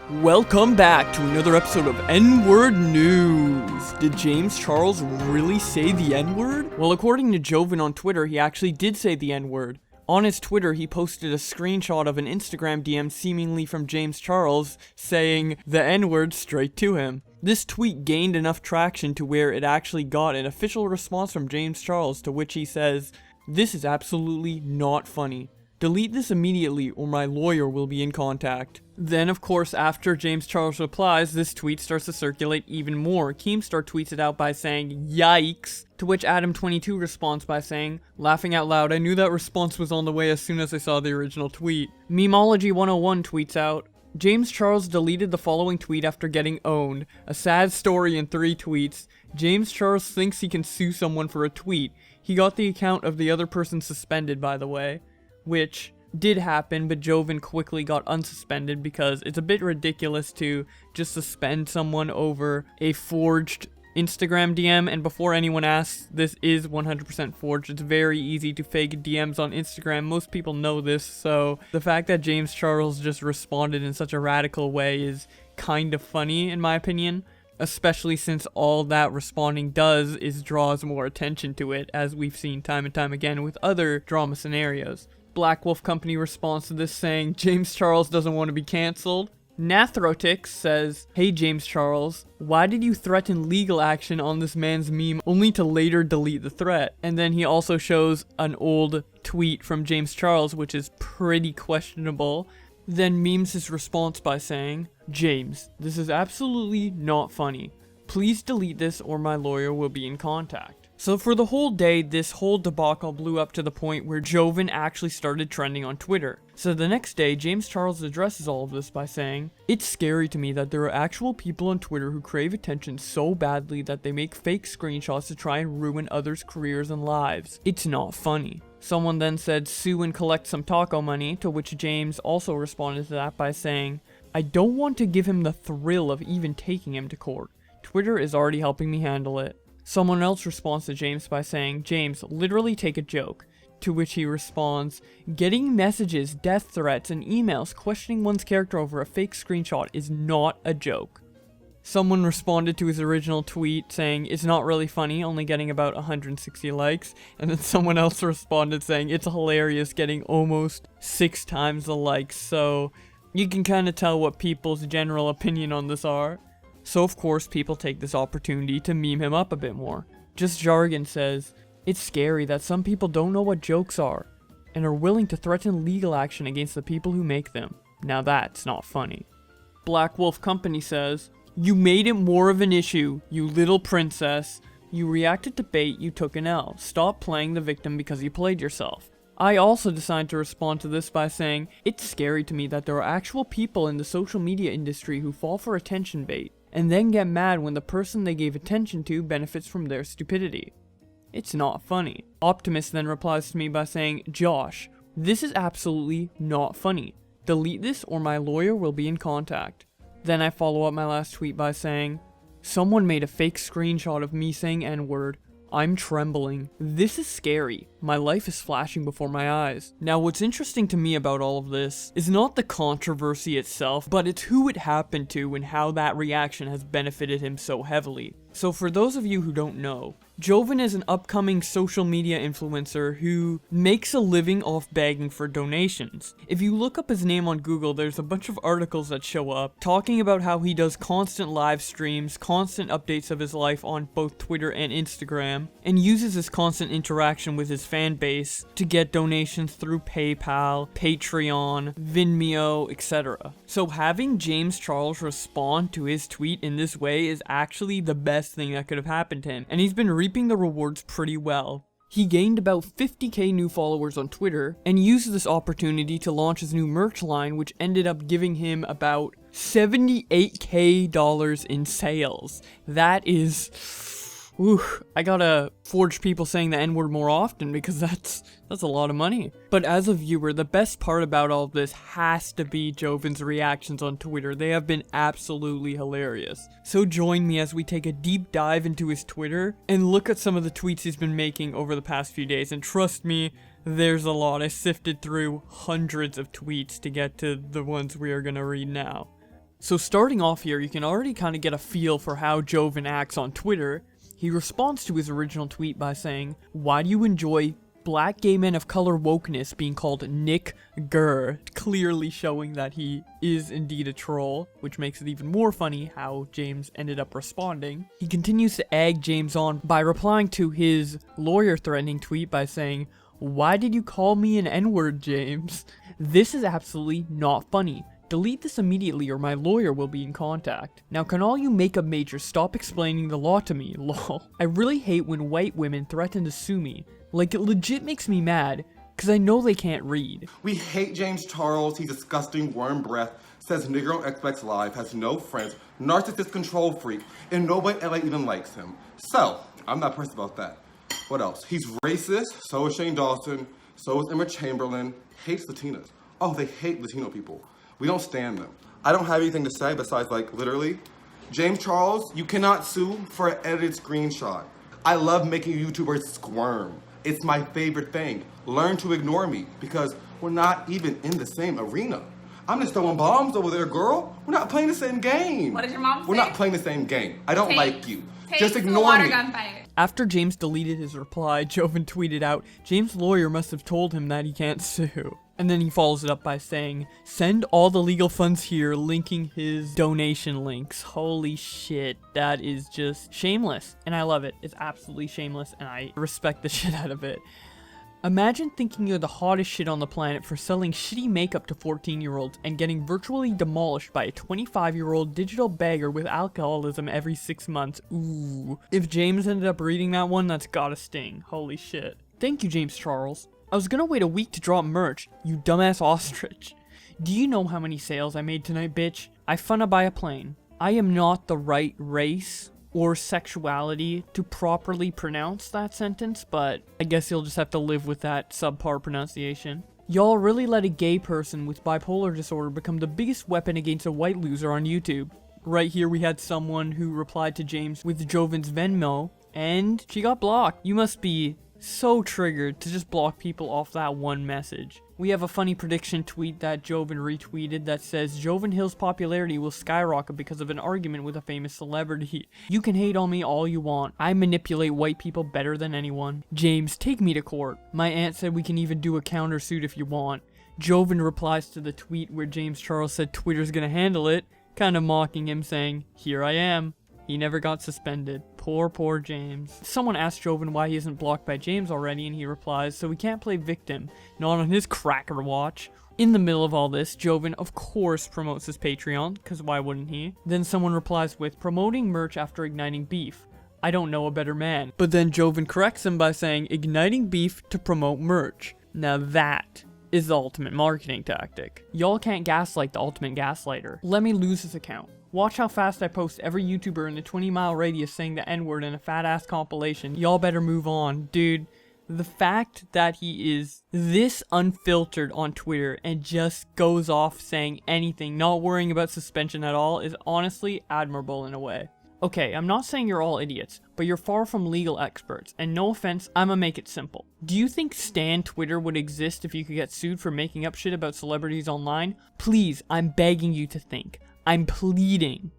Welcome back to another episode of N-Word News. Did James Charles really say the N-word? Well, according to Jovan on Twitter, he actually did say the N-word. On his Twitter, he posted a screenshot of an Instagram DM seemingly from James Charles saying the N-word straight to him. This tweet gained enough traction to where it actually got an official response from James Charles, to which he says, "This is absolutely not funny. Delete this immediately or my lawyer will be in contact." Then, of course, after James Charles replies, this tweet starts to circulate even more. Keemstar tweets it out by saying, "Yikes," to which Adam22 responds by saying, "Laughing out loud, I knew that response was on the way as soon as I saw the original tweet." Memology101 tweets out, "James Charles deleted the following tweet after getting owned. A sad story in 3 tweets. James Charles thinks he can sue someone for a tweet. He got the account of the other person suspended, by the way." Which did happen, but Jovan quickly got unsuspended because it's a bit ridiculous to just suspend someone over a forged Instagram DM. And before anyone asks, this is 100% forged. It's very easy to fake DMs on Instagram. Most people know this, so the fact that James Charles just responded in such a radical way is kind of funny, in my opinion. Especially since all that responding does is draws more attention to it, as we've seen time and time again with other drama scenarios. Black Wolf Company responds to this saying, "James Charles doesn't want to be cancelled." Nathrotix says, "Hey James Charles, why did you threaten legal action on this man's meme only to later delete the threat?" And then he also shows an old tweet from James Charles, which is pretty questionable. Then memes his response by saying, "James, this is absolutely not funny. Please delete this or my lawyer will be in contact." So for the whole day, this whole debacle blew up to the point where Jovan actually started trending on Twitter. So the next day, James Charles addresses all of this by saying, "It's scary to me that there are actual people on Twitter who crave attention so badly that they make fake screenshots to try and ruin others' careers and lives. It's not funny." Someone then said, "Sue and collect some taco money," to which James also responded to that by saying, "I don't want to give him the thrill of even taking him to court. Twitter is already helping me handle it." Someone else responds to James by saying, "James, literally take a joke." To which he responds, "Getting messages, death threats, and emails questioning one's character over a fake screenshot is not a joke." Someone responded to his original tweet saying, "It's not really funny, only getting about 160 likes. And then someone else responded saying, "It's hilarious, getting almost 6 times the likes." So you can kind of tell what people's general opinion on this are. So of course people take this opportunity to meme him up a bit more. Just Jargon says, "It's scary that some people don't know what jokes are and are willing to threaten legal action against the people who make them. Now that's not funny." Black Wolf Company says, "You made it more of an issue, you little princess. You reacted to bait, you took an L. Stop playing the victim because you played yourself." I also decided to respond to this by saying, "It's scary to me that there are actual people in the social media industry who fall for attention bait and then get mad when the person they gave attention to benefits from their stupidity. It's not funny." Optimus then replies to me by saying, "Josh, this is absolutely not funny. Delete this or my lawyer will be in contact." Then I follow up my last tweet by saying, "Someone made a fake screenshot of me saying N-word. I'm trembling. This is scary. My life is flashing before my eyes." Now, what's interesting to me about all of this is not the controversy itself, but it's who it happened to and how that reaction has benefited him so heavily. So for those of you who don't know, Jovan is an upcoming social media influencer who makes a living off begging for donations. If you look up his name on Google, there's a bunch of articles that show up talking about how he does constant live streams, constant updates of his life on both Twitter and Instagram, and uses his constant interaction with his fan base to get donations through PayPal, Patreon, Vimeo, etc. So having James Charles respond to his tweet in this way is actually the best thing that could have happened to him, and he's been reaping the rewards pretty well. He gained about 50k new followers on Twitter and used this opportunity to launch his new merch line, which ended up giving him about $78k in sales. That is... I gotta forge people saying the N-word more often because that's a lot of money. But as a viewer, the best part about all of this has to be Jovan's reactions on Twitter. They have been absolutely hilarious. So join me as we take a deep dive into his Twitter and look at some of the tweets he's been making over the past few days. And trust me, there's a lot. I sifted through hundreds of tweets to get to the ones we are gonna read now. So starting off here, you can already kind of get a feel for how Jovan acts on Twitter. He responds to his original tweet by saying, "Why do you enjoy black gay men of color wokeness being called Nick Gurr?" Clearly showing that he is indeed a troll, which makes it even more funny how James ended up responding. He continues to egg James on by replying to his lawyer threatening tweet by saying, "Why did you call me an N-word, James? This is absolutely not funny. Delete this immediately or my lawyer will be in contact. Now can all you makeup majors stop explaining the law to me, lol. I really hate when white women threaten to sue me. Like, it legit makes me mad, cause I know they can't read." We hate James Charles, he's disgusting, worm breath, says nigger on Xbox Live, has no friends, narcissist control freak, and nobody in LA even likes him. So, I'm not pressed about that. What else? He's racist, so is Shane Dawson, so is Emma Chamberlain, hates Latinas. Oh, they hate Latino people. We don't stand them. I don't have anything to say besides, like, literally, James Charles, you cannot sue for an edited screenshot. I love making YouTubers squirm. It's my favorite thing. Learn to ignore me because we're not even in the same arena. I'm just throwing bombs over there, girl. We're not playing the same game. What did your mom say? We're not playing the same game. I don't like you. Just ignore water me. gun fight. After James deleted his reply, Jovan tweeted out, "James' lawyer must have told him that he can't sue." And then he follows it up by saying, "Send all the legal funds here," linking his donation links. Holy shit, that is just shameless. And I love it. It's absolutely shameless, and I respect the shit out of it. Imagine thinking you're the hottest shit on the planet for selling shitty makeup to 14-year-olds and getting virtually demolished by a 25-year-old digital beggar with alcoholism every 6 months. Ooh. If James ended up reading that one, that's gotta sting. Holy shit. Thank you, James Charles. I was gonna wait a week to drop merch, you dumbass ostrich. Do you know how many sales I made tonight, bitch? I funna buy a plane. I am not the right race or sexuality to properly pronounce that sentence, but I guess you'll just have to live with that subpar pronunciation. Y'all really let a gay person with bipolar disorder become the biggest weapon against a white loser on YouTube. Right here we had someone who replied to James with Jovan's Venmo, and she got blocked. You must be so triggered to just block people off that one message. We have a funny prediction tweet that Jovan retweeted that says, "Jovan Hill's popularity will skyrocket because of an argument with a famous celebrity. You can hate on me all you want. I manipulate white people better than anyone. James, take me to court. My aunt said we can even do a countersuit if you want." Jovan replies to the tweet where James Charles said Twitter's gonna handle it, kind of mocking him, saying, "Here I am." He never got suspended. Poor James. Someone asked Jovan why he isn't blocked by James already, and he replies, "So we can't play victim. Not on his cracker watch." In the middle of all this, Jovan, of course, promotes his Patreon, because why wouldn't he? Then someone replies with, "Promoting merch after igniting beef. I don't know a better man." But then Jovan corrects him by saying, "Igniting beef to promote merch." Now that is the ultimate marketing tactic. Y'all can't gaslight the ultimate gaslighter. Let me lose his account. Watch how fast I post every YouTuber in a 20-mile radius saying the N-word in a fat-ass compilation. Y'all better move on. Dude, the fact that he is this unfiltered on Twitter and just goes off saying anything, not worrying about suspension at all, is honestly admirable in a way. Okay, I'm not saying you're all idiots, but you're far from legal experts, and no offense, I'ma make it simple. Do you think Stan Twitter would exist if you could get sued for making up shit about celebrities online? Please, I'm begging you to think. I'm pleading.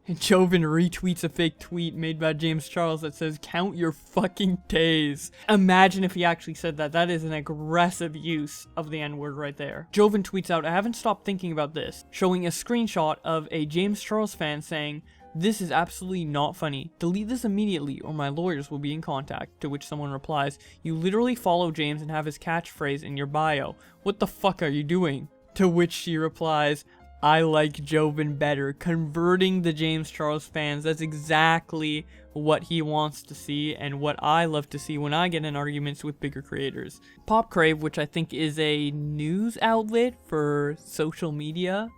And Jovan retweets a fake tweet made by James Charles that says, "Count your fucking days." Imagine if he actually said that. That is an aggressive use of the N-word right there. Jovan tweets out, "I haven't stopped thinking about this," showing a screenshot of a James Charles fan saying, "This is absolutely not funny. Delete this immediately or my lawyers will be in contact." To which someone replies, "You literally follow James and have his catchphrase in your bio. What the fuck are you doing?" To which she replies, "I like Jovan better." Converting the James Charles fans. That's exactly what he wants to see and what I love to see when I get in arguments with bigger creators. Pop Crave, which I think is a news outlet for social media.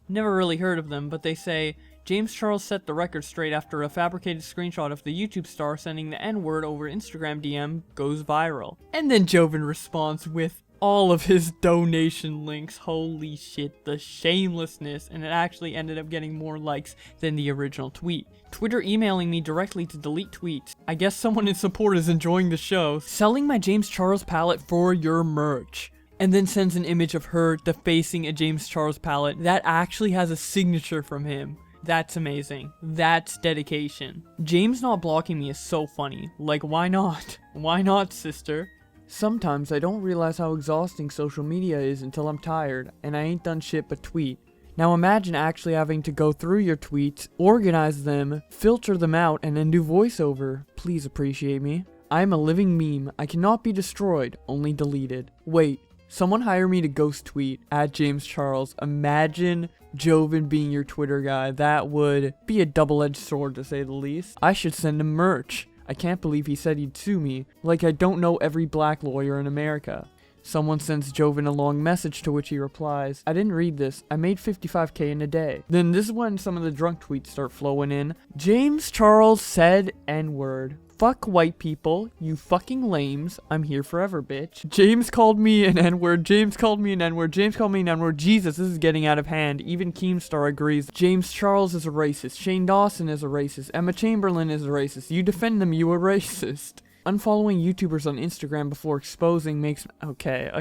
Never really heard of them, but they say, James Charles set the record straight after a fabricated screenshot of the YouTube star sending the N-word over Instagram DM goes viral. And then Jovan responds with all of his donation links. Holy shit, the shamelessness, and it actually ended up getting more likes than the original tweet. Twitter emailing me directly to delete tweets. I guess someone in support is enjoying the show. Selling my James Charles palette for your merch. and then sends an image of her defacing a James Charles palette that actually has a signature from him. That's amazing. That's dedication. James not blocking me is so funny. Like, why not? Why not, sister? Sometimes I don't realize how exhausting social media is until I'm tired, and I ain't done shit but tweet. Now imagine actually having to go through your tweets, organize them, filter them out, and then do voiceover. Please appreciate me. I am a living meme. I cannot be destroyed, only deleted. Wait, someone hire me to ghost tweet at James Charles. Imagine Jovan being your Twitter guy. That would be a double-edged sword, to say the least. I should send him merch. I can't believe he said he'd sue me. Like I don't know every black lawyer in America. Someone sends Jovan a long message to which he replies, I didn't read this. I made 55K in a day. Then this is when some of the drunk tweets start flowing in. James Charles said N-word. Fuck white people, you fucking lames. I'm here forever, bitch. James called me an N-word. James called me an N-word. James called me an N-word. Jesus, this is getting out of hand. Even Keemstar agrees. James Charles is a racist. Shane Dawson is a racist. Emma Chamberlain is a racist. You defend them, you a racist. Unfollowing YouTubers on Instagram before exposing makes... Okay.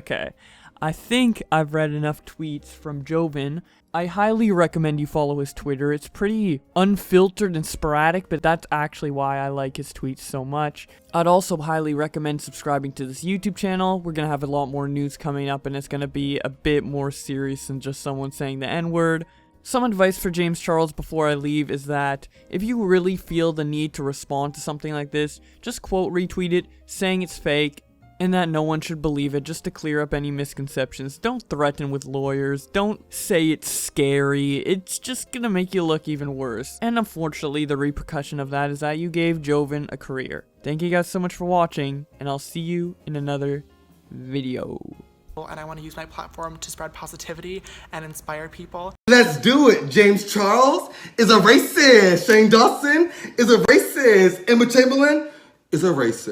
I think I've read enough tweets from Jovan. I highly recommend you follow his Twitter. It's pretty unfiltered and sporadic, but that's actually why I like his tweets so much. I'd also highly recommend subscribing to this YouTube channel. We're gonna have a lot more news coming up, and it's gonna be a bit more serious than just someone saying the N-word. Some advice for James Charles before I leave is that if you really feel the need to respond to something like this, just quote retweet it, saying it's fake, and that no one should believe it, just to clear up any misconceptions. Don't threaten with lawyers. Don't say it's scary. It's just gonna make you look even worse. And unfortunately, the repercussion of that is that you gave Jovan a career. Thank you guys so much for watching, and I'll see you in another video. And I want to use my platform to spread positivity and inspire people. Let's do it. James Charles is a racist. Shane Dawson is a racist. Emma Chamberlain is a racist.